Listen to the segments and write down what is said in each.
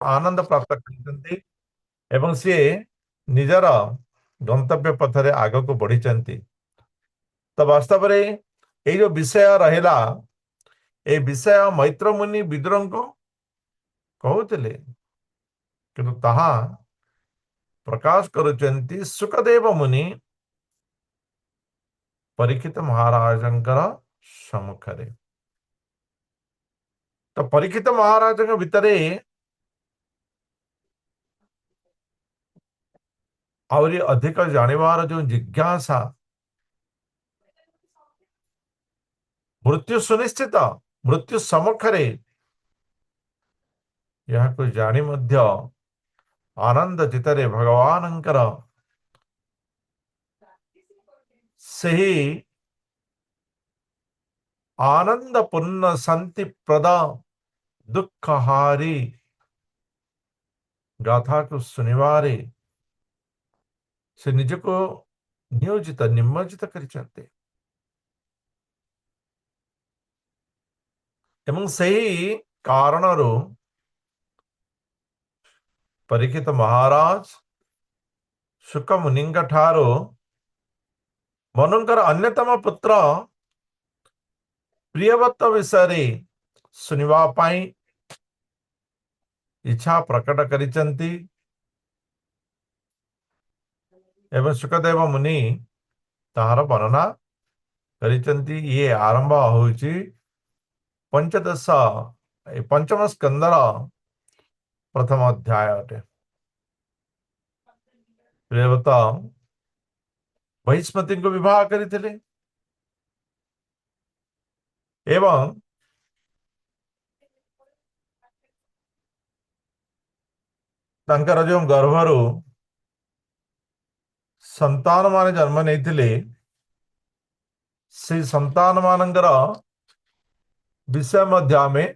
आनंद प्राप्त करते एवं सी निजर गंतव्य पथरे आग को बढ़ी तो वास्तव में ये जो विषय रहा ये विषय मैत्र मुनि विदुर को कहते किंतु ताहा प्रकाश करुचंती सुखदेव मुनि परीक्षित महाराजंकर सम्मुखरे तो परीक्षित महाराज भितर आहरी अधिक जानिबार जो जिज्ञासा मृत्यु सुनिश्चित मृत्यु सम्मुखरे यह जानी मध्य आनंद चित्तरे भगवानंकर सही आनंद पूर्ण शांति प्रद दुखहारी गाथा को सुनिवारे से निज को नियोजित निमज्जित करिचंते एवं सही कारणरू परीक्षित महाराज शुक मुनिंग ठारो मनुंकर अन्यतम पुत्र प्रियव्रत विषय सुनिवा पाई इच्छा प्रकट करिचंती एवं सुखदेव मुनि ताहार वर्णना करिचंती ये आरंभ होउची पंचदश पंचम स्कंदर प्रथम अध्याय अटे प्रियव्रत महिष्मती को विवाह करथिले एवं तांकर जो गर्भरू संतान माने जन्म नहीं से संतान मानकर विषय मध्य में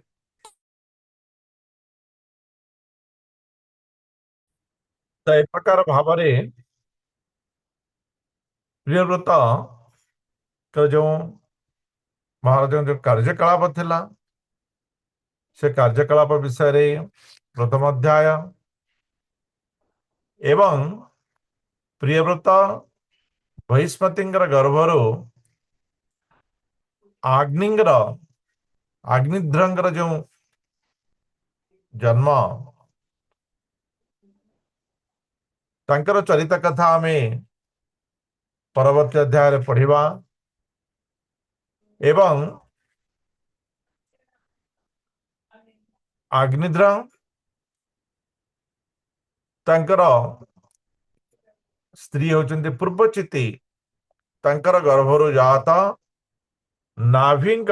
तो एक प्रकार भाव प्रियव्रत का जो महाराज जो कार्यकलाप थिला से कार्यकलाप विषय रे प्रथम अध्याय एवं प्रियव्रत महिष्मतींकर गर्भरू आग्निंगर अग्निध्रंगर जो जन्म तांकर चरित कथा आमें परवर्ती अध्याय पढ़िबा एवं अग्निध्र तांकर स्त्री होचंती पूर्वचिति तांकर गर्भरू जाता नाभिंक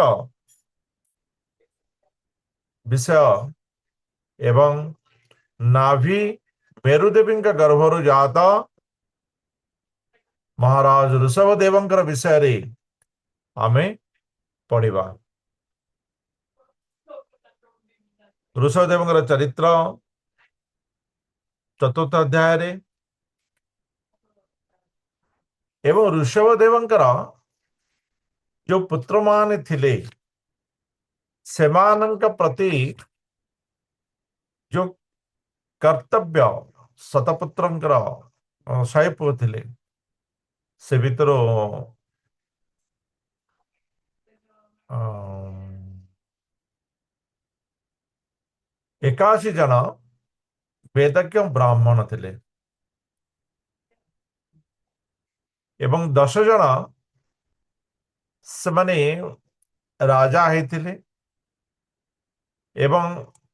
विषय एवं नाभि मेरुदेवी गर्भरू जाता महाराज ऋषभदेवंकर विषय रे आमे पढ़िबा ऋषभदेवंकर चरित्र चतुर्थ अध्याय रे एवं ऋषभदेवंकर जो पुत्र मान थिले सेमानंक प्रति जो कर्तव्य शतपुत्रंकर शहे पुଅ थिले से भितर 81 जन वेदज्ञ ब्राह्मण थिले एवं 10 जन से माने राजा हेतिले एवं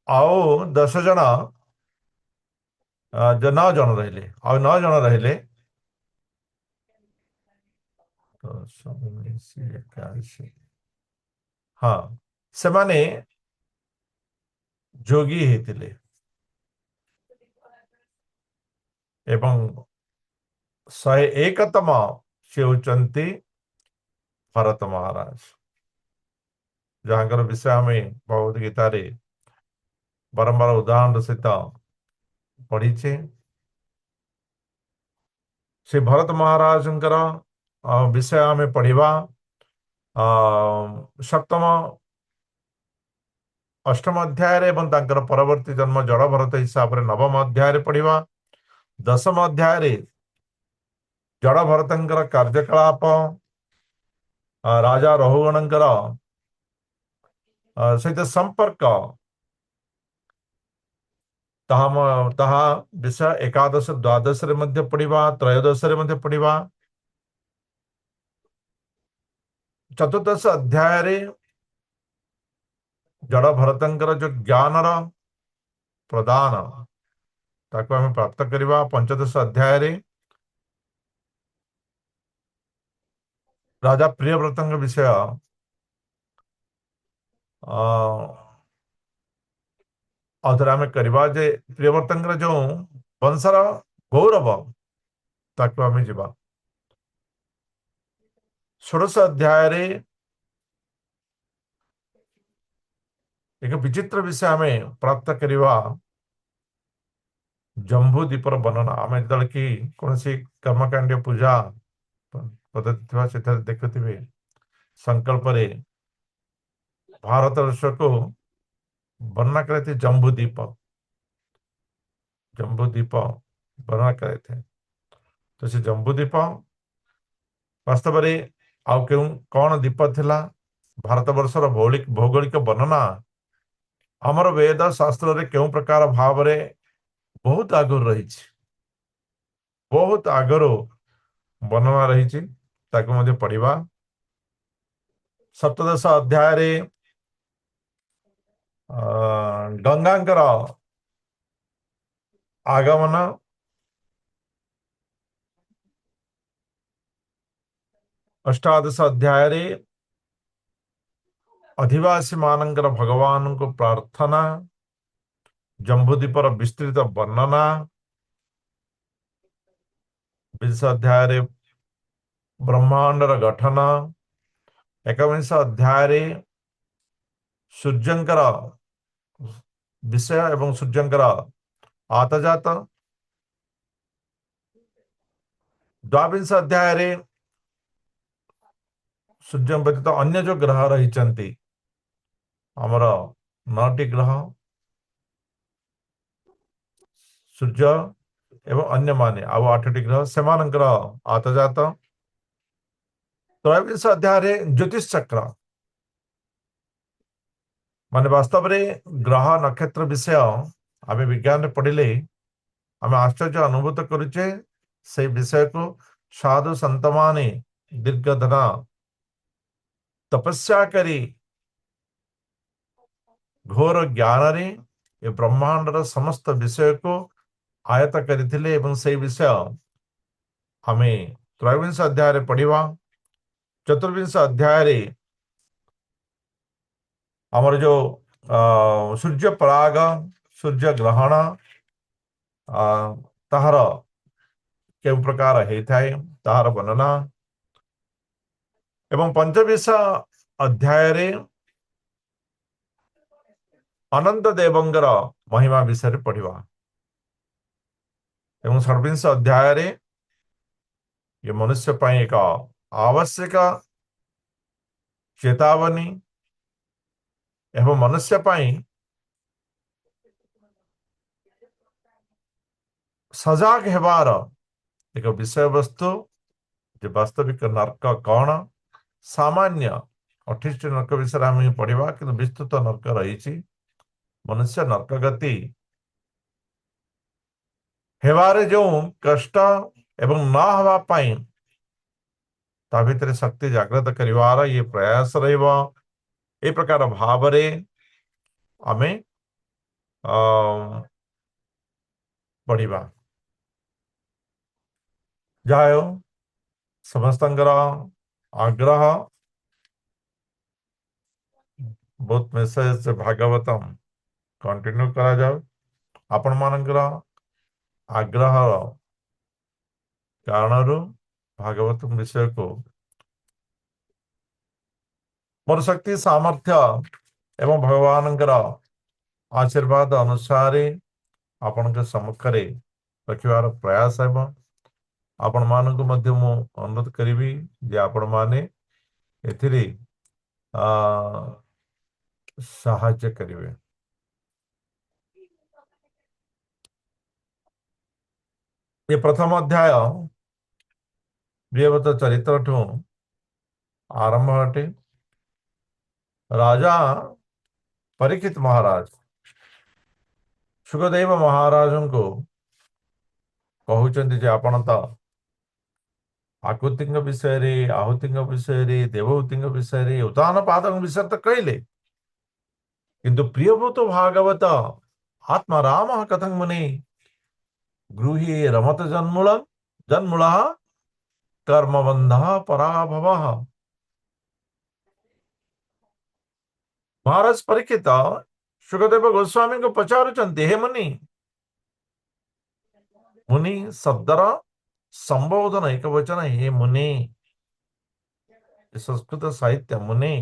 आओ 10 जन जो 9 जन रहिले आ 9 जन रहिले तो 81 हाँ से माने जोगी हेतिले एवं 101तम से होचंती भरत महाराज जहां विषय हमें भगवद गीता रे बारंबार उदाहरण सहित पढ़ीचे से भरत महाराज विषय हमें पढ़िबा सप्तम ଅଷ୍ଟମ ଅଧ୍ୟାୟରେ ଏବଂ ତାଙ୍କର ପରବର୍ତ୍ତୀ ଜନ୍ମ ଜଡ଼ ଭରତ ହିସାବରେ ନବମ ଅଧ୍ୟାୟରେ ପଢିବା। ଦଶମ ଅଧ୍ୟାୟରେ ଜଡ଼ ଭରତଙ୍କର କାର୍ଯ୍ୟକଳାପ, ରାଜା ରହୁଗଣଙ୍କର ସହିତ ସମ୍ପର୍କ, ତାହା ବିଷୟ ଏକାଦଶ ଦ୍ୱାଦଶରେ ମଧ୍ୟ ପଢିବା, ତ୍ରୟୋଦଶରେ ମଧ୍ୟ ପଢିବା। ଚତୁର୍ଦ୍ଦଶ ଅଧ୍ୟାୟରେ ଜଡ଼ ଭରତଙ୍କର ଯୋଉ ଜ୍ଞାନର ପ୍ରଦାନ ତାକୁ ଆମେ ପ୍ରାପ୍ତ କରିବା। ପଞ୍ଚଦଶ ଅଧ୍ୟାୟରେ ରାଜା ପ୍ରିୟବ୍ରତଙ୍କ ବିଷୟ ଆଉଥରେ ଆମେ କରିବା, ଯେ ପ୍ରିୟବ୍ରତଙ୍କର ଯୋଉ ବଂଶର ଗୌରବ ତାକୁ ଆମେ ଯିବା। ଷୋଡଶ ଅଧ୍ୟାୟରେ ଏକ ବିଚିତ୍ର ବିଷୟ ଆମେ ପ୍ରାପ୍ତ କରିବା, ଜମ୍ବୁ ଦ୍ୱୀପର ବର୍ଣ୍ଣନା। ଆମେ ଯେତେବେଳେ କି କୌଣସି କର୍ମକାଣ୍ଡୀୟ ପୂଜା ପଦ୍ଧତି ଥିବା ସେଠାରେ ଦେଖୁଥିବେ, ସଂକଳ୍ପରେ ଭାରତ ବର୍ଷକୁ ବର୍ଣ୍ଣନା କରାଯାଇଥାଏ ଜମ୍ବୁ ଦ୍ୱୀପ ବର୍ଣ୍ଣନା କରାଯାଇଥାଏ। ତ ସେ ଜମ୍ବୁ ଦ୍ୱୀପ ବାସ୍ତବରେ ଆଉ କଣ ଦ୍ୱୀପ ଥିଲା? ଭାରତବର୍ଷର ଭୌଗୋଳିକ ବର୍ଣ୍ଣନା ଆମର ବେଦ ଶାସ୍ତ୍ରରେ କେଉଁ ପ୍ରକାର ଭାବରେ ବହୁତ ଆଗରୁ ରହିଛି, ବହୁତ ଆଗରୁ ବର୍ଣ୍ଣନା ରହିଛି, ତାକୁ ମଧ୍ୟ ପଢିବା। ସପ୍ତଦଶ ଅଧ୍ୟାୟରେ ଗଙ୍ଗାଙ୍କର ଆଗମନ, ଅଷ୍ଟାଦଶ ଅଧ୍ୟାୟରେ ଅଧିବାସୀ ମାନଙ୍କର ଭଗବାନଙ୍କୁ ପ୍ରାର୍ଥନା, ଜମ୍ବୁଦ୍ୱୀପର ବିସ୍ତୃତ ବର୍ଣ୍ଣନା। ବିଂଶ ଅଧ୍ୟାୟରେ ବ୍ରହ୍ମାଣ୍ଡର ଗଠନ। ଏକବିଂଶ ଅଧ୍ୟାୟରେ ସୂର୍ଯ୍ୟଙ୍କର ବିଷୟ ଏବଂ ସୂର୍ଯ୍ୟଙ୍କର ଆତଜାତ। ଦ୍ୱାବିଂଶ ଅଧ୍ୟାୟରେ ସୂର୍ଯ୍ୟ ବ୍ୟତୀତ ଅନ୍ୟ ଯୋଉ ଗ୍ରହ ରହିଛନ୍ତି, ଆମର 9ଟି ଗ୍ରହ, ସୂର୍ଯ୍ୟ ଏବଂ ଅନ୍ୟମାନେ ଆଉ 8ଟି ଗ୍ରହ, ସେମାନଙ୍କର ଆତଜାତ। ତ୍ରୟୋବିଂଶ ଅଧ୍ୟାୟରେ ଜ୍ୟୋତିଷ ଚକ୍ର, ମାନେ ବାସ୍ତବରେ ଗ୍ରହ ନକ୍ଷତ୍ର ବିଷୟ ଆମେ ବିଜ୍ଞାନରେ ପଢିଲେ ଆମେ ଆଶ୍ଚର୍ଯ୍ୟ ଅନୁଭୂତ କରୁଛେ। ସେଇ ବିଷୟକୁ ସାଧୁ ସନ୍ତମାନେ ଦୀର୍ଘ ଦିନ ତପସ୍ୟା କରି ଘୋର ଜ୍ଞାନରେ ଏ ବ୍ରହ୍ମାଣ୍ଡର ସମସ୍ତ ବିଷୟକୁ ଆୟତ କରିଥିଲେ ଏବଂ ସେଇ ବିଷୟ ଆମେ ତ୍ରୟୋବିଂଶ ଅଧ୍ୟାୟରେ ପଢିବା। ଚତୁର୍ବିଂଶ ଅଧ୍ୟାୟରେ ଆମର ଯୋଉ ସୂର୍ଯ୍ୟ ପରାଗ, ସୂର୍ଯ୍ୟ ଗ୍ରହଣ, ତାହାର କେଉଁ ପ୍ରକାର ହେଇଥାଏ ତାହାର ବର୍ଣ୍ଣନା। ଏବଂ ପଞ୍ଚବିଂଶ ଅଧ୍ୟାୟରେ ଅନନ୍ତ ଦେବଙ୍କର ମହିମା ବିଷୟରେ ପଢିବା। ଏବଂ ଷୋଡ଼ବିଂଶ ଅଧ୍ୟାୟରେ ଏ ମନୁଷ୍ୟ ପାଇଁ ଏକ ଆବଶ୍ୟକ ଚେତାବନୀ ଏବଂ ମନୁଷ୍ୟ ପାଇଁ ସଜାଗ ହେବାର ଏକ ବିଷୟବସ୍ତୁ, ଯେ ବାସ୍ତବିକ ନର୍କ କଣ। ସାମାନ୍ୟ 28ଟି ନର୍କ ବିଷୟରେ ଆମେ ପଢିବା, କିନ୍ତୁ ବିସ୍ତୃତ ନର୍କ ରହିଛି। ମନୁଷ୍ୟ ନର୍କ ଗତି ହେବାରେ ଯେଉଁ କଷ୍ଟ ଏବଂ ନ ହେବା ପାଇଁ ତା ଭିତରେ ଶକ୍ତି ଜାଗ୍ରତ କରିବାର ଇଏ ପ୍ରୟାସ ରହିବ। ଏ ପ୍ରକାର ଭାବରେ ଆମେ ପଢିବା। ଯାହା ହେଉ, ସମସ୍ତଙ୍କର ଆଗ୍ରହ ବହୁତ ମେସେଜ ଭାଗବତମ କଣ୍ଟିନ୍ୟୁ କରାଯାଉ। ଆପଣ ମାନଙ୍କର ଆଗ୍ରହ କାରଣରୁ ଭାଗବତ ବିଷୟକୁ ମୋର ଶକ୍ତି ସାମର୍ଥ୍ୟ ଏବଂ ଭଗବାନଙ୍କର ଆଶୀର୍ବାଦ ଅନୁସାରେ ଆପଣଙ୍କ ସମ୍ମୁଖରେ ରଖିବାର ପ୍ରୟାସ ହେବ। ଆପଣମାନଙ୍କୁ ମଧ୍ୟ ମୁଁ ଅନୁରୋଧ କରିବି ଯେ ଆପଣମାନେ ଏଥିରେ ସାହାଯ୍ୟ କରିବେ। ଏ ପ୍ରଥମ ଅଧ୍ୟାୟ ପ୍ରିୟବ୍ରତ ଚରିତ୍ରଠୁ ଆରମ୍ଭ ଅଟେ। ରାଜା ପରୀକ୍ଷିତ ମହାରାଜ ସୁଖଦେବ ମହାରାଜଙ୍କୁ କହୁଛନ୍ତି ଯେ ଆପଣ ତ ଆକୁତିଙ୍କ ବିଷୟରେ, ଆହୁତିଙ୍କ ବିଷୟରେ, ଦେବହୂତିଙ୍କ ବିଷୟରେ, ଉତ୍ତାନ ପାଦଙ୍କ ବିଷୟରେ ତ କହିଲେ, କିନ୍ତୁ ପ୍ରିୟବ୍ରତ ଭାଗବତ ଆତ୍ମାରାମ କଥଂ ମୁନି ଗୃହୀ ରମତ ଜନ୍ମୂଳ କର୍ମବନ୍ଧ ପରାଭବ। ମହାରାଜ ପରୀକ୍ଷିତ ସୁଖଦେବ ଗୋସ୍ୱାମୀଙ୍କୁ ପଚାରୁଛନ୍ତି, ହେ ମୁନି, ମୁନି ଶବ୍ଦର ସମ୍ବୋଧନ ଏକ ବଚନ, ହେ ମୁନି। ସଂସ୍କୃତ ସାହିତ୍ୟ ମୁନି,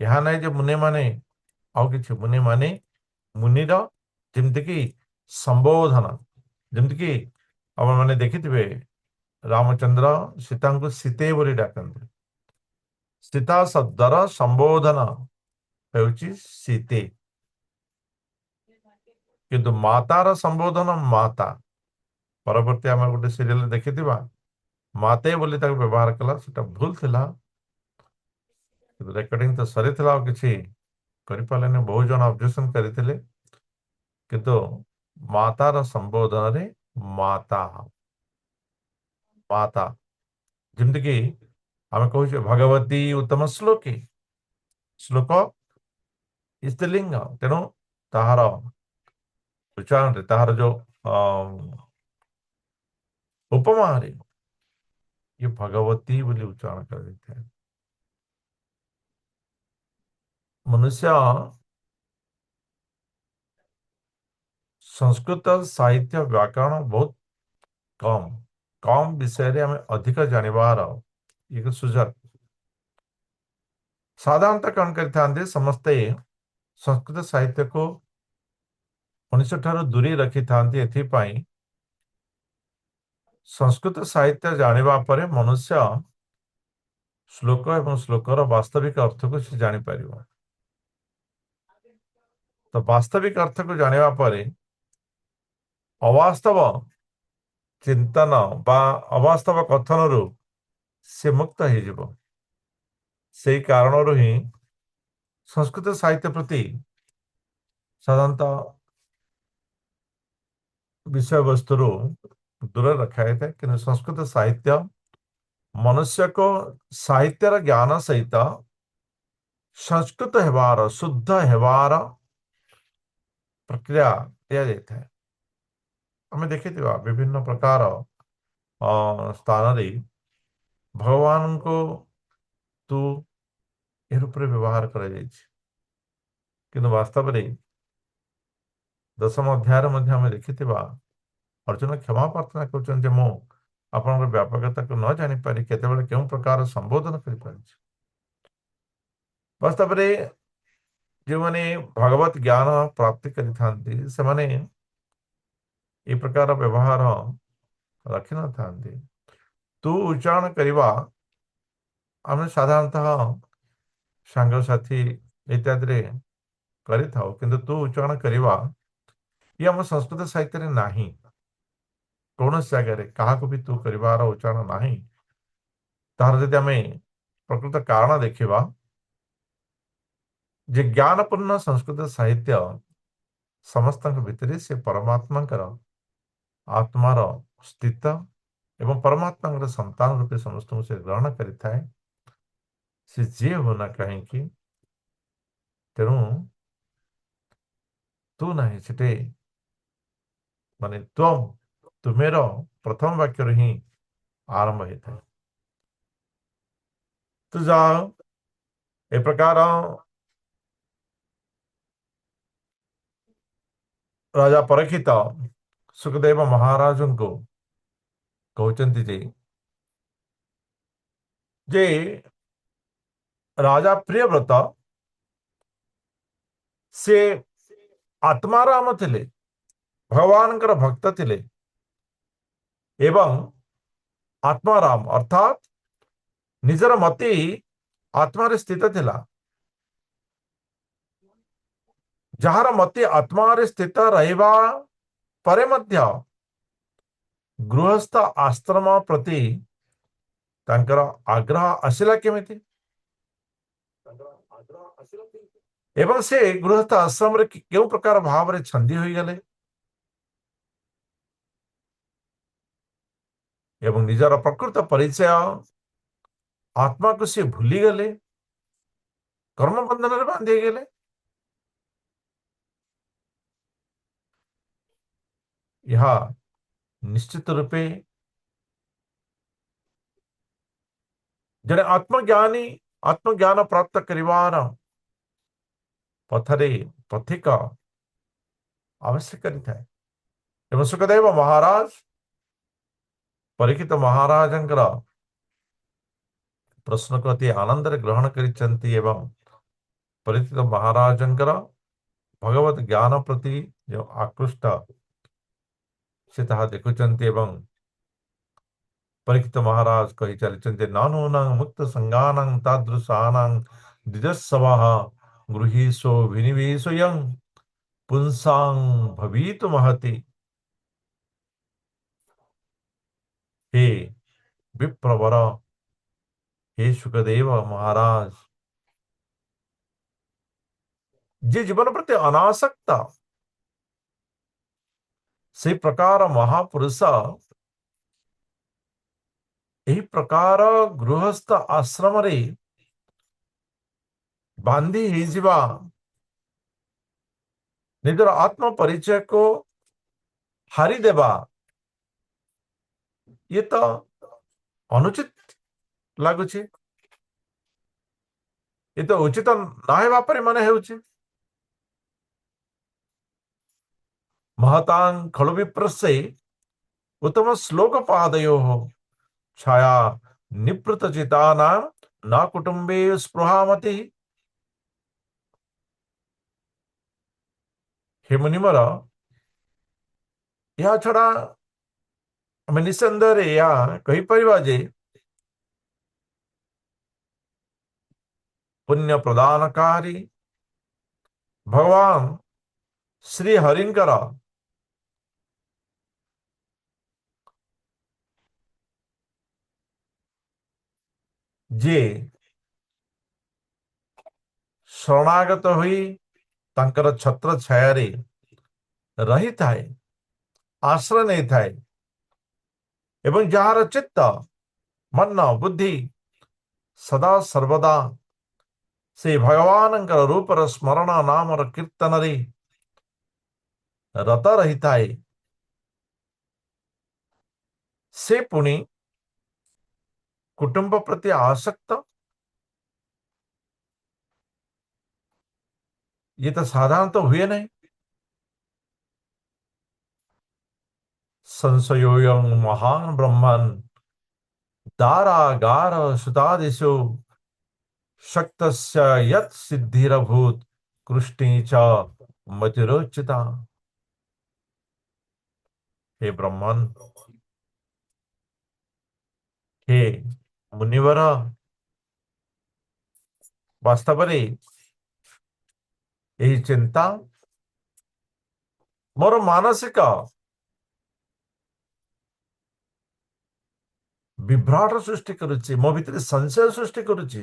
ଏହା ନାହିଁ ଯେ ମୁନି ମାନେ ଆଉ କିଛି, ମୁନି ମାନେ ମୁନିର ଯେମିତିକି ସମ୍ବୋଧନ, ଯେମିତିକି ଆପଣ ମାନେ ଦେଖିଥିବେ ରାମଚନ୍ଦ୍ର ସୀତାଙ୍କୁ ସୀତେ ବୋଲି ଡାକନ୍ତି। ସୀତା ଶବ୍ଦର ସମ୍ବୋଧନ ହେଉଛି ସୀତେ, କିନ୍ତୁ ମାତାର ସମ୍ବୋଧନ ମାତା। ପରବର୍ତ୍ତୀ ଆମେ ଗୋଟେ ସିରିଏଲ ଦେଖିଥିବା ମାତେ ବୋଲି ତାକୁ ବ୍ୟବହାର କଲା, ସେଟା ଭୁଲ ଥିଲା, କିନ୍ତୁ ରେକର୍ଡିଂ ତ ସରିଥିଲା, ଆଉ କିଛି କରିପାରିଲେନି, ବହୁ ଜଣ ଅବଜେକ୍ସନ କରିଥିଲେ, କିନ୍ତୁ ମାତାର ସମ୍ବୋଧନରେ ମାତା ମାତା, ଯେମିତିକି ଆମେ କହୁଛେ ଭଗବତୀ ଉତ୍ତମ ଶ୍ଲୋକୀ, ଶ୍ଲୋକ ସ୍ତ୍ରୀଲିଙ୍ଗ, ତେଣୁ ତାହାର ଉଚ୍ଚାରଣରେ, ତାହାର ଯୋଉ ଉପମାରେ ଇଏ ଭଗବତୀ ବୋଲି ଉଚ୍ଚାରଣ କରାଯାଇଥାଏ। ମନୁଷ୍ୟ ସଂସ୍କୃତ ସାହିତ୍ୟ ବ୍ୟାକରଣ ବହୁତ କମ୍ କମ୍ ବିଷୟରେ ଆମେ ଅଧିକ ଜାଣିବାର ଏକ ସୁଯୋଗ। ସାଧାରଣତଃ କଣ କରିଥାନ୍ତି, ସମସ୍ତେ ସଂସ୍କୃତ ସାହିତ୍ୟକୁ ମଣିଷ ଠାରୁ ଦୂରେଇ ରଖିଥାନ୍ତି। ଏଥିପାଇଁ ସଂସ୍କୃତ ସାହିତ୍ୟ ଜାଣିବା ପରେ ମନୁଷ୍ୟ ଶ୍ଲୋକ ଏବଂ ଶ୍ଲୋକର ବାସ୍ତବିକ ଅର୍ଥକୁ ସେ ଜାଣିପାରିବ। ତ ବାସ୍ତବିକ ଅର୍ଥକୁ ଜାଣିବା ପରେ ଅବାସ୍ତବ ଚିନ୍ତନ ବା ଅବାସ୍ତବ କଥନରୁ ସେ ମୁକ୍ତ ହେଇଯିବ। ସେଇ କାରଣରୁ ହିଁ ସଂସ୍କୃତ ସାହିତ୍ୟ ପ୍ରତି ସାଧାରଣତଃ ବିଷୟବସ୍ତୁରୁ ଦୂରରେ ରଖାଯାଇଥାଏ, କିନ୍ତୁ ସଂସ୍କୃତ ସାହିତ୍ୟ ମନୁଷ୍ୟକୁ ସାହିତ୍ୟର ଜ୍ଞାନ ସହିତ ସଂସ୍କୃତ ହେବାର, ଶୁଦ୍ଧ ହେବାର ପ୍ରକ୍ରିୟା ଦିଆଯାଇଥାଏ। ଆମେ ଦେଖିଥିବା ବିଭିନ୍ନ ପ୍ରକାର ସ୍ଥାନରେ ଭଗବାନଙ୍କୁ ତୁ ଏ ରୂପରେ ବ୍ୟବହାର କରାଯାଇଛି, କିନ୍ତୁ ବାସ୍ତବରେ ଦଶମ ଅଧ୍ୟାୟରେ ମଧ୍ୟ ଆମେ ଦେଖିଥିବା ଅର୍ଜୁନ କ୍ଷମା ପ୍ରାର୍ଥନା କରୁଛନ୍ତି ଯେ ମୁଁ ଆପଣଙ୍କର ବ୍ୟାପକତାକୁ ନ ଜାଣିପାରି କେତେବେଳେ କେଉଁ ପ୍ରକାର ସମ୍ବୋଧନ କରିପାରିଛି। ବାସ୍ତବରେ ଯେଉଁମାନେ ଭଗବତ ଜ୍ଞାନ ପ୍ରାପ୍ତି କରିଥାନ୍ତି ସେମାନେ ଏ ପ୍ରକାର ବ୍ୟବହାର ରଖିନଥାନ୍ତି। ତୁ ଉଚ୍ଚାରଣ କରିବା ଆମେ ସାଧାରଣତଃ ସାଙ୍ଗସାଥି ଇତ୍ୟାଦିରେ କରିଥାଉ, କିନ୍ତୁ ତୁ ଉଚ୍ଚାରଣ କରିବା ଇଏ ଆମ ସଂସ୍କୃତ ସାହିତ୍ୟରେ ନାହିଁ। କୌଣସି ଜାଗାରେ କାହାକୁ ବି ତୁ କରିବାର ଉଚ୍ଚାରଣ ନାହିଁ। ତାହାର ଯଦି ଆମେ ପ୍ରକୃତ କାରଣ ଦେଖିବା, ଯେ ଜ୍ଞାନପୂର୍ଣ୍ଣ ସଂସ୍କୃତ ସାହିତ୍ୟ ସମସ୍ତଙ୍କ ଭିତରେ ସେ ପରମାତ୍ମାଙ୍କର ଆତ୍ମାର ସ୍ଥିତ ଏବଂ ପରମାତ୍ମାଙ୍କର ସନ୍ତାନ ରୂପେ ସମସ୍ତଙ୍କୁ ସେ ଗ୍ରହଣ କରିଥାଏ, ସେ ଯିଏ ହଉ ନା କାହିଁକି। ତେଣୁ ତୁ ନାହିଁ, ସେଠି ମାନେ ତୁମେର ପ୍ରଥମ ବାକ୍ୟରୁ ହିଁ ଆରମ୍ଭ ହେଇଥାଏ। ତୁ ଯାଅ ଏ ପ୍ରକାର ରାଜା ପରୀକ୍ଷିତ ସୁଖଦେବ ମହାରାଜଙ୍କୁ କହୁଛନ୍ତି ଯେ ରାଜା ପ୍ରିୟବ୍ରତ ସେ ଆତ୍ମାରାମ ଥିଲେ, ଭଗବାନଙ୍କର ଭକ୍ତ ଥିଲେ, ଏବଂ ଆତ୍ମାରାମ ଅର୍ଥାତ୍ ନିଜର ମତି ଆତ୍ମାରେ ସ୍ଥିତ ଥିଲା। ଯାହାର ମତି ଆତ୍ମାରେ ସ୍ଥିତ ରହିବା ପରେ ମଧ୍ୟ ଗୃହସ୍ଥ ଆଶ୍ରମ ପ୍ରତି ତାଙ୍କର ଆଗ୍ରହ ଆସିଲା କେମିତି? ଏବଂ ସେ ଗୃହସ୍ଥ ଆଶ୍ରମରେ କେଉଁ ପ୍ରକାର ଭାବରେ ଛନ୍ଦି ହୋଇଗଲେ ଏବଂ ନିଜର ପ୍ରକୃତ ପରିଚୟ ଆତ୍ମାକୁ ସେ ଭୁଲିଗଲେ, କର୍ମ ବନ୍ଧନରେ ବାନ୍ଧି ହେଇଗଲେ। ଏହା ନିଶ୍ଚିତ ରୂପେ ଜଣେ ଆତ୍ମଜ୍ଞାନ ପ୍ରାପ୍ତ କରିବାର ପଥରେ ପଥିକ ଆବଶ୍ୟକ କରିଥାଏ। ଏବଂ ସୁଖଦେବ ମହାରାଜ ପରୀକ୍ଷିତ ମହାରାଜଙ୍କର ପ୍ରଶ୍ନକୁ ଅତି ଆନନ୍ଦରେ ଗ୍ରହଣ କରିଛନ୍ତି ଏବଂ ପରୀକ୍ଷିତ ମହାରାଜଙ୍କର ଭଗବତ ଜ୍ଞାନ ପ୍ରତି ଯେଉଁ ଆକୃଷ୍ଟ ସେ ତାହା ଦେଖୁଛନ୍ତି ଏବଂ ପରୀକ୍ଷିତ ମହାରାଜ କହି ଚାଲିଛନ୍ତି, ନାନୂନାଂ ମୁକ୍ତ ସଂଜ୍ଞାନାଂ ତାଦୃଶାନାଂ ଦ୍ୱିଜସ୍ସବଃ ଗୃହୀଷୋ ବିନିବେଶୟଂ ପୁଂସାଂ ଭବିତୁ ମହତି। हे विप्रवर, हे सुखदेव महाराज, जे जीवन प्रति अनासक्त से प्रकार महापुरुष ଏହି ପ୍ରକାର ଗୃହସ୍ଥ ଆଶ୍ରମରେ ବାନ୍ଧି ହେଇଯିବା, ନିଜର ଆତ୍ମ ପରିଚୟକୁ ହାରିଦେବା, ଇଏ ତ ଅନୁଚିତ ଲାଗୁଛି। ଏ ତ ଉଚିତ ନ ହେବା ପରି ମନେ ହେଉଛି। महतां खलु विप्रस्य उत्तम श्लोक पादयोः छाया निवृत चितानां न कुटुंबे स्पृहामति। हे मुनिवर, ଏହା ଛଡା ଆମେ ନିଃସନ୍ଦେହରେ ଏହା କହିପାରିବା ଯେ ପୁଣ୍ୟ ପ୍ରଦାନକାରୀ ଭଗବାନ ଶ୍ରୀ ହରିଙ୍କର ଯିଏ ଶରଣାଗତ ହୋଇ ତାଙ୍କର ଛତ୍ର ଛାୟାରେ ରହିଥାଏ, ଆଶ୍ରୟ ନେଇଥାଏ ଏବଂ ଯାହାର ଚିତ୍ତ ମନ ବୁଦ୍ଧି ସଦା ସର୍ବଦା ସେ ଭଗବାନଙ୍କର ରୂପର ସ୍ମରଣ ନାମର କୀର୍ତ୍ତନରେ ରତ ରହିଥାଏ, ସେ ପୁଣି କୁଟୁମ୍ବ ପ୍ରତି ଆସକ୍ତ। ये तो साधारणतः हुए नहीं। संशयोऽयं महान् ब्रह्मन् दारागार सुतादिषु शक्तस्य यत् सिद्धिरभूत् कृष्णे च मतिरोचिता। हे ब्रह्मन, हे मुनिवर, वास्तवरे ଏହି ଚିନ୍ତା ମୋର ମାନସିକ ବିଭ୍ରାଟ ସୃଷ୍ଟି କରୁଛି, ମୋ ଭିତରେ ସଂଶୟ ସୃଷ୍ଟି କରୁଛି।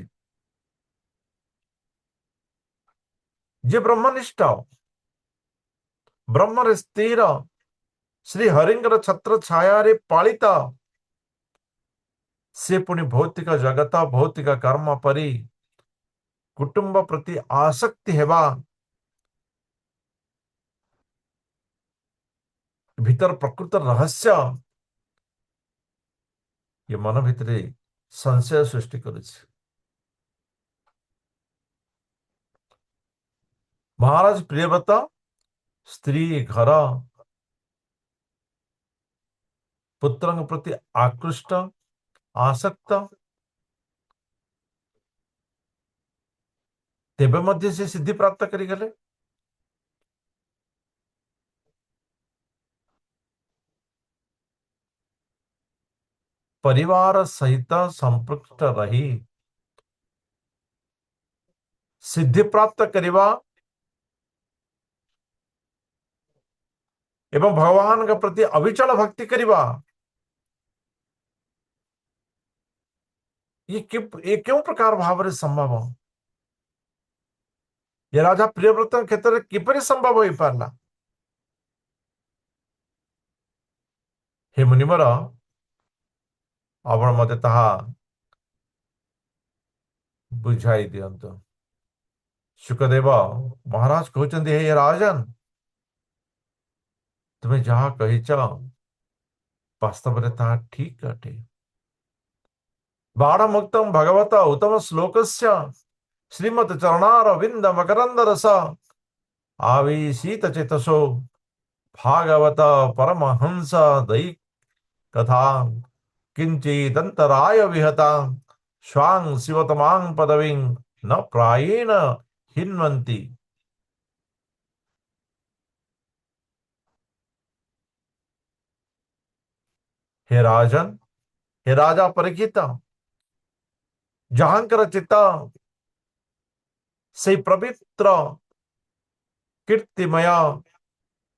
ଯେ ବ୍ରହ୍ମନିଷ୍ଠ, ବ୍ରହ୍ମରେ ସ୍ଥିର, ଶ୍ରୀ ହରିଙ୍କର ଛତ୍ର ଛାୟାରେ ପାଳିତ, ସେ ପୁଣି ଭୌତିକ ଜଗତ ଭୌତିକ କର୍ମ ପରି କୁଟୁମ୍ବ ପ୍ରତି ଆସକ୍ତି ହେବା ଭିତର ପ୍ରକୃତ ରହସ୍ୟ ଏ ମନ ଭିତରେ ସଂଶୟ ସୃଷ୍ଟି କରୁଛି। ମହାରାଜ ପ୍ରିୟବ୍ରତ ସ୍ତ୍ରୀ ଘର ପୁତ୍ରଙ୍କ ପ୍ରତି ଆକୃଷ୍ଟ ଆସକ୍ତ, ତେବେ ମଧ୍ୟ ସେ ସିଦ୍ଧି ପ୍ରାପ୍ତ କରିଗଲେ। परिवार सहित संपृक्त रही सिद्धि प्राप्त करवा एवं भगवान के प्रति अविचल भक्ति करवा ये क्यों प्रकार भाव संभव ये राजा प्रियव्रत क्षेत्र में किपरि संभव हो पारला हे मुनिवर आपण मते ताहा बुझाई दियंतु सुखदेव महाराज कहते हे राजन तुम्हें जहा कही वास्तव में ताहा ठीक अटे बाण मुक्तम भगवत उत्तम श्लोकस्य श्रीमद चरणारविंद मकरंद रस आवेशित चेतसो भागवत परमहंस दयि कथा किंचिदंतराय विहता स्वांग शिवतमांग पदवीं न प्रायेण हिन्वन्ति हे राजन हे राजा परीक्षित जहांकर चित्ता से पवित्र कीर्तिमय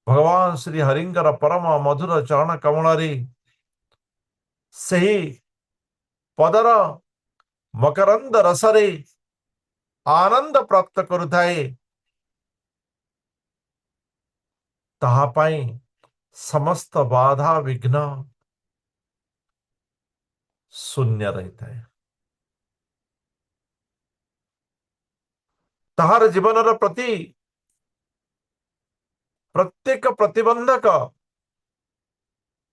भगवान श्री हरिंकर परम मधुर चरण कमल सही पदर मकरंद रसरे आनंद प्राप्त करुथाए ताहा पाई समस्त बाधा विघ्न शून्य रहता है ताहार जीवन प्रति प्रत्येक प्रतिबंधक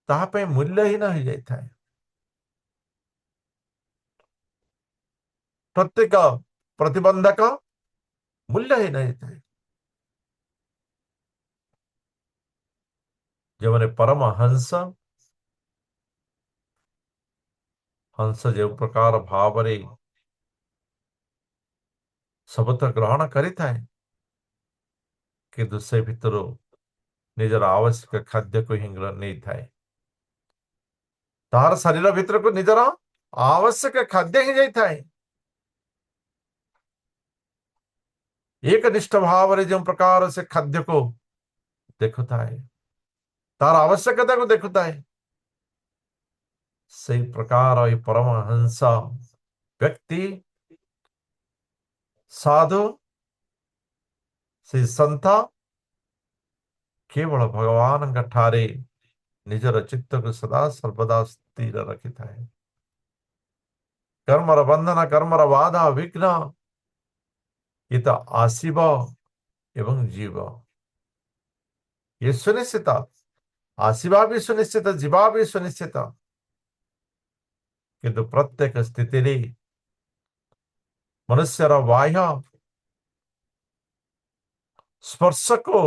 ताहा पे मूल्यहीन हो जाता है प्रत्येक प्रतिबंधक मूल्यहीन होता है जो मैंने परम हंस हंस जो प्रकार भाव शब्द ग्रहण करिथाए किंतु से भितर निजर आवश्यक खाद्य को ही नहीं थाए तार शरीर भीतर को निजर आवश्यक खाद्य ही जाई थाए एक निष्ठ भाव रे जो प्रकार से खाद्य को देखुता है तार आवश्यकता को देखुता है से प्रकार ये परमहंस व्यक्ति साधु से संत केवल भगवान ठारे निजर चित्त को सदा सर्वदा स्थिर रखी था कर्मर बंधन कर्मर बाधा विघ्न ये तो आशिव एवं जीव ये सुनिश्चित आशिवा भी सुनिश्चित जीवा भी सुनिश्चित किंतु प्रत्येक स्थिति मनुष्यर बाह्य स्पर्श को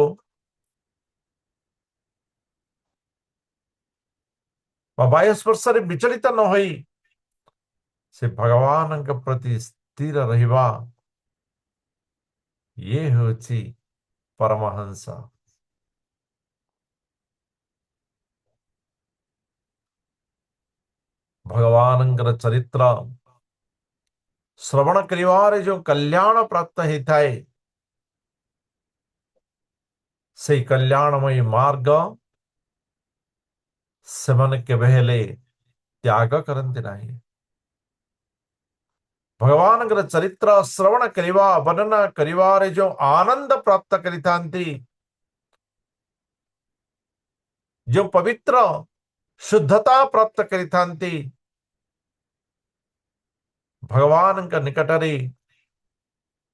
बाह्य स्पर्श विचलित न हो से भगवान के प्रति स्थिर रहिबा ये होची परमहंस भगवान चरित्र श्रवण करिवारे जो कल्याण प्राप्त होता है से कल्याणमय मार्ग से मन के बहले त्याग करते नहीं भगवान चरित्र श्रवण करिवा वर्णना करिवारे जो आनंद प्राप्त करितांती जो पवित्र शुद्धता प्राप्त करितांती भगवान का निकटरे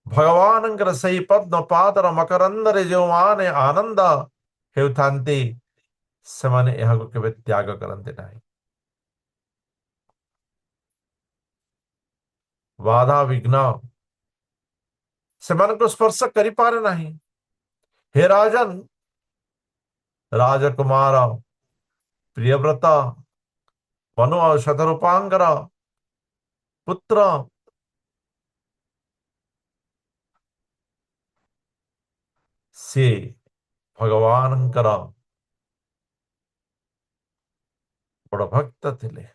भगवान सही पद्म पादर मकरंदरे जो माने आनंद हेउथांती से माने यह को केवे त्याग करते नहीं बाधा विघ्न से मन को स्पर्श करि पारे नहीं हे राजन राजकुमार प्रियव्रत मनु और शतरूपांगर पुत्र से भगवान बड़ भक्त थिले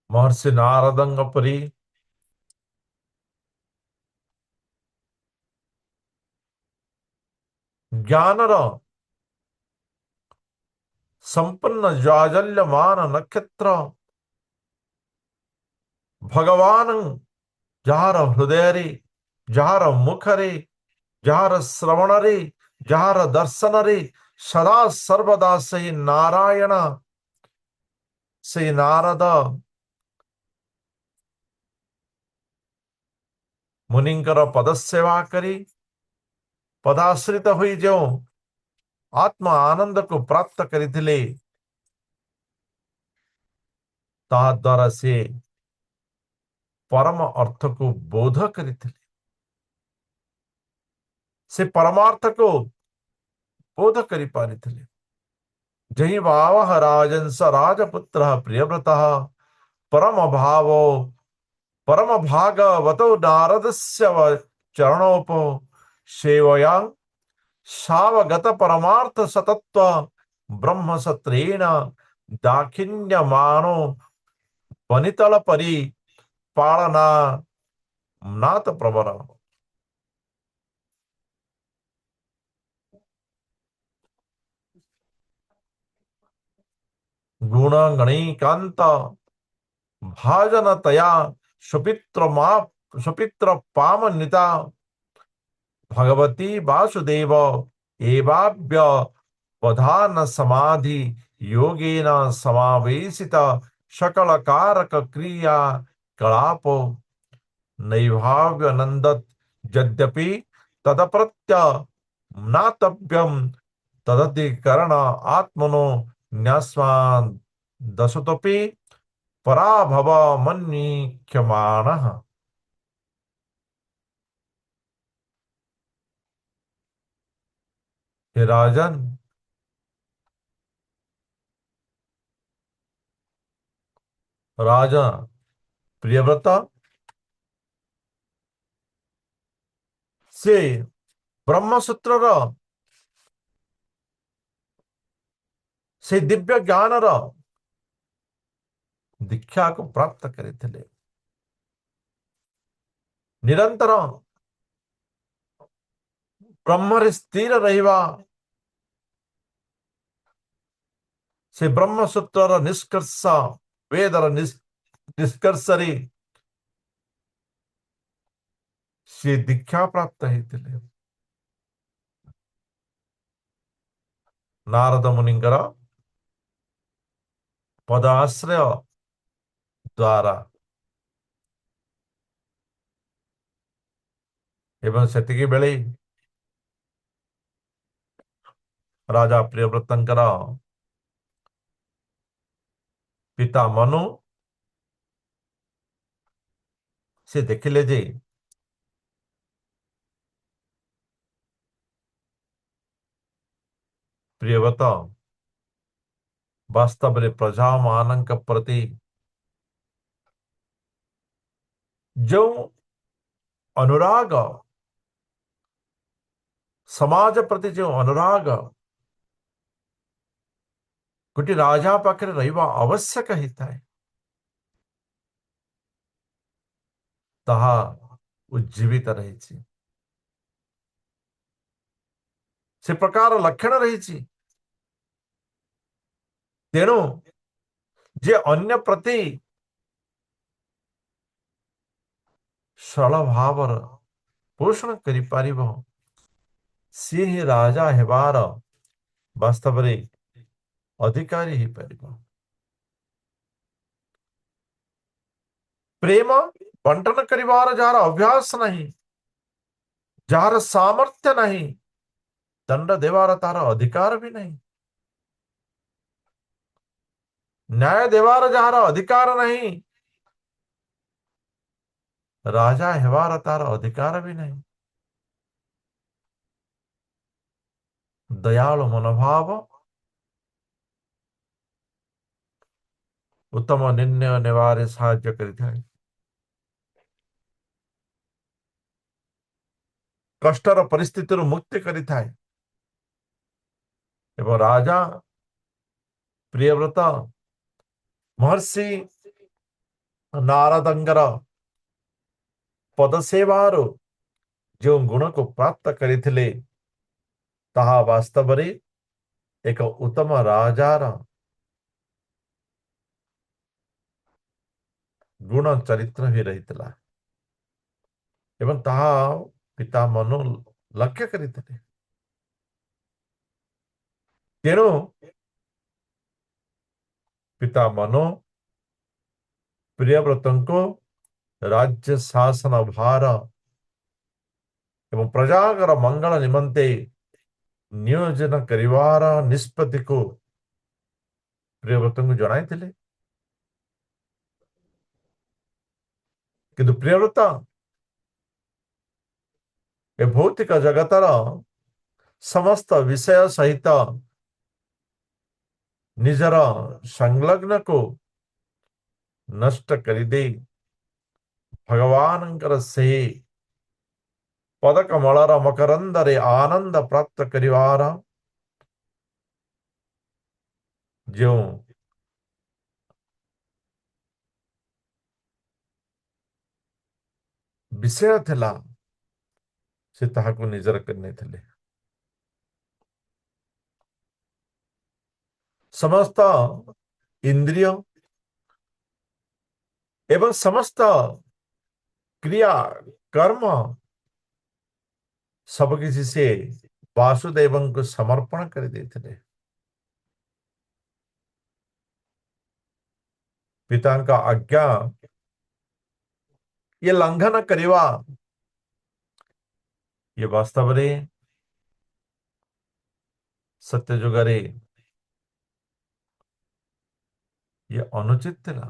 महर्षि नारदंग परी ज्ञानर संपन्न जाजल्यमान नक्षत्र भगवान ଯାହାର ହୃଦୟରେ ଯାହାର ମୁଖରେ ଯାହାର ଶ୍ରବଣରେ ଯାହାର ଦର୍ଶନରେ ସଦା ସର୍ବଦା ସେହି ନାରାୟଣ ସେହି ନାରଦ ମୁନିଙ୍କର ପଦସେବା କରି ପଦାଶ୍ରିତ ହୋଇ ଯେଉଁ ଆତ୍ମ ଆନନ୍ଦକୁ ପ୍ରାପ୍ତ କରିଥିଲେ ତାହା ଦ୍ୱାରା ସେ परम अर्थ को बोध करथिले से परमार्थ को बोध करि पारिथिले जहि भाव राजंस राजपुत्र प्रियव्रत परम भाव परम भागवतो नारदस्य चरणोपो सेवया सावगत परमार्थ सतत्व ब्रह्म सत्रेण दाखिन्यमानो वनितल परि पालना नाथ प्रवर गुण गणैकांत भाजनतया सुपित्र पामनिता भगवती वासुदेव एवाभ्य प्रधान समाधि योगेन समावेशित सकल कारक क्रिया कलाप नैभाव्य नंदत यद्यपि तदप्रत्य नातव्यम तदधिकरण आत्मनो न्यास्वान् दशतोपि पराभव मन्नीक्ष्यमाणः। हे राजन, राजा प्रियव्रत से ब्रह्मसूत्रर से दिव्य ज्ञानर दीक्षा को प्राप्त करथिले निरंतर ब्रह्मरे स्थिर रहिबा से ब्रह्मसूत्रर निष्कर्ष वेदर निष्कर्षरे से दीक्षा प्राप्त हेतिले नारद मुनिंकर पदाश्रय द्वारा एवं सेतिकी बेले राजा प्रियव्रतंकर पिता मनु से देखिले जे प्रियव्रत वास्तव में प्रजा मानक प्रति जो अनुराग समाज प्रति जो अनुराग गोटे राजा पाखे रहिबा आवश्यक होता है ताहा उज्जीवित रही से प्रकार लक्षण रही तेणु जे अन्य प्रति सरल भावर पोषण करि पारिबो सी ही राजा हेबार वास्तव रे अधिकारी ही पारिबो। प्रेम बंटन करिवार जार अभ्यास नहीं जार सामर्थ्य नहीं दंड देवार तार अधिकार भी नहीं न्याय देवार जार अधिकार नहीं राजा हेवार तार अधिकार भी नहीं दयालु मनोभाव उत्तम निर्णय नेवारे साहाय्य करिथाय कष्टर परिस्थिति मुक्ति करिथाय एवं राजा प्रियव्रत महर्षि नारदंगर पदसेवार जो गुण को प्राप्त करिथिले ତାହା ବାସ୍ତବରେ ଏକ ଉତ୍ତମ ରାଜାର ଗୁଣ ଚରିତ୍ର ହିଁ ରହିଥିଲା ଏବଂ ତାହା ପିତା ମନୁ ଲକ୍ଷ୍ୟ କରିଥିଲେ। ତେଣୁ ପିତା ମନୁ ପ୍ରିୟବ୍ରତଙ୍କୁ राज्य शासन भार एवं प्रजागर मंगल निमंते नियोजन करिवार निष्पत्ति को प्रियव्रत को जणाई किंतु प्रियव्रत ए भौतिक जगतर समस्त विषय सहित निजर संलग्न को नष्ट करिदे भगवान से पदकमलर मकरंदरे आनंद प्राप्त करिवार जो विषय थिला से ताहाको निजर करने थिले। समस्त इंद्रिय एवं समस्त क्रिया कर्म सबकिछि से वासुदेव को समर्पण कर देते। पिता का आज्ञा ये लंघन करवा ये वास्तव में सत्य जुगरे ये अनुचित थिला।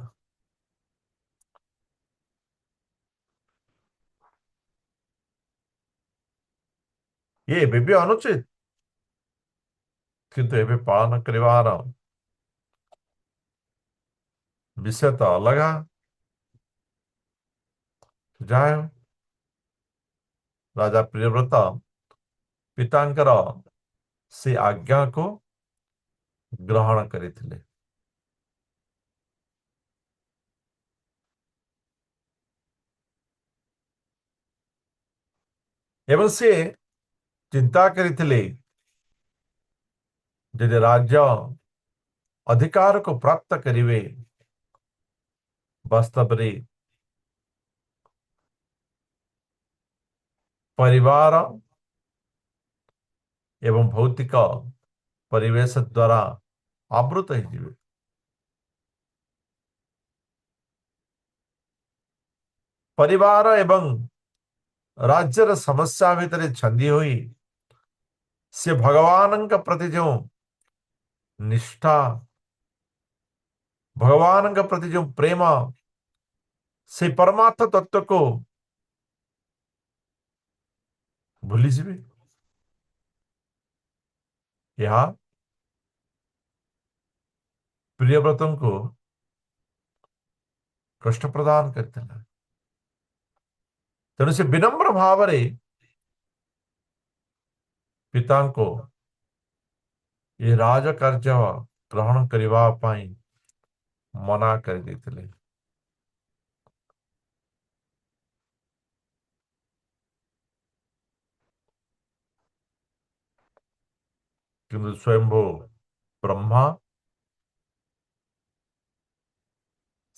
ये एबे भी अनुचित किंतु एबे पालन करिवार विषय तो अलग जाए। राजा प्रियव्रत पितांकर से आज्ञा को ग्रहण करिथिले एवं से चिंता करिथिले यदि राज्य अधिकार को प्राप्त करिवे वास्तव में परिवार एवं भौतिक परिवेश द्वारा आवृत हो परिवार एवं राज्यर समस्या भितर छंदी हुई से भगवान का प्रति जो निष्ठा भगवान का प्रति जो प्रेम से परमार्थ तत्व को भूली जी यह प्रियव्रत को कष्ट प्रदान करते तेणु से विनम्र भाव पिता को ये राज कार्य ग्रहण करने मना कर देते। किंतु स्वयंभू ब्रह्मा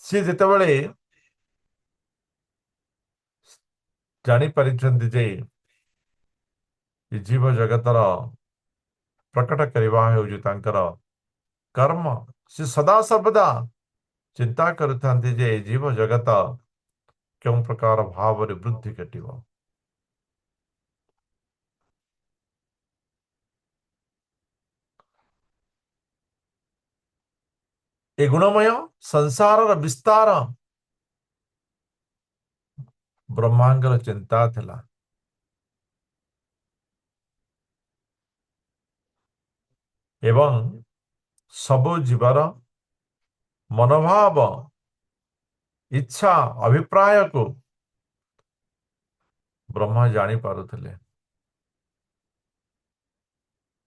सी जितेबले जानी परिचंदी जे ये जीव जगतर प्रकट करवा हो कर्म से सदा सर्वदा चिंता करथांती जे जीव जगत क्यों प्रकार भाव वृद्धि घटिव ए गुणमय संसार विस्तार ब्रह्मांगर चिंता थिला एवं सबु जीवर मनोभाव इच्छा अभिप्राय को ब्रह्मा जानी पारुथिले।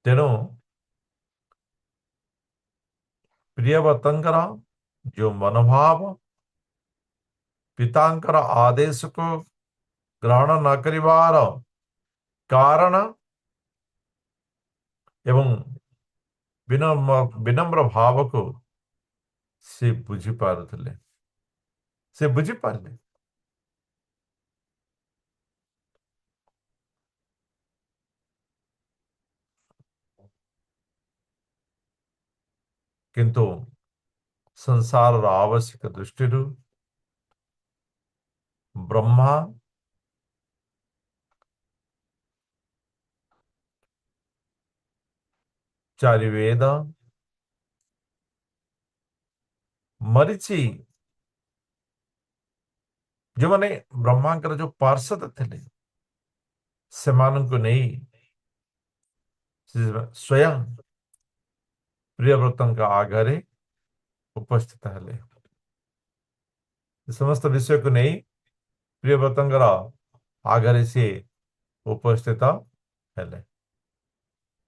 तेणु प्रियव्रतंकर जो मनोभाव पितांकर आदेश को ग्रहण न करिवार कारण ଏବଂ ବିନମ୍ର ଭାବକୁ ସେ ବୁଝିପାରୁଥିଲେ, ସେ ବୁଝିପାରିଲେ। କିନ୍ତୁ ସଂସାରର ଆବଶ୍ୟକ ଦୃଷ୍ଟିରୁ ବ୍ରହ୍ମା ଚାରି ବେଦ ମରିଚି, ଯେଉଁମାନେ ବ୍ରହ୍ମାଙ୍କର ଯୋଉ ପାର୍ଷଦ ଥିଲେ ସେମାନଙ୍କୁ ନେଇ ସେ ସ୍ୱୟଂ ପ୍ରିୟବ୍ରତଙ୍କ ଆଗରେ ଉପସ୍ଥିତ ହେଲେ। ସମସ୍ତ ବିଷୟକୁ ନେଇ ପ୍ରିୟବ୍ରତଙ୍କର ଆଗରେ ସିଏ ଉପସ୍ଥିତ ହେଲେ।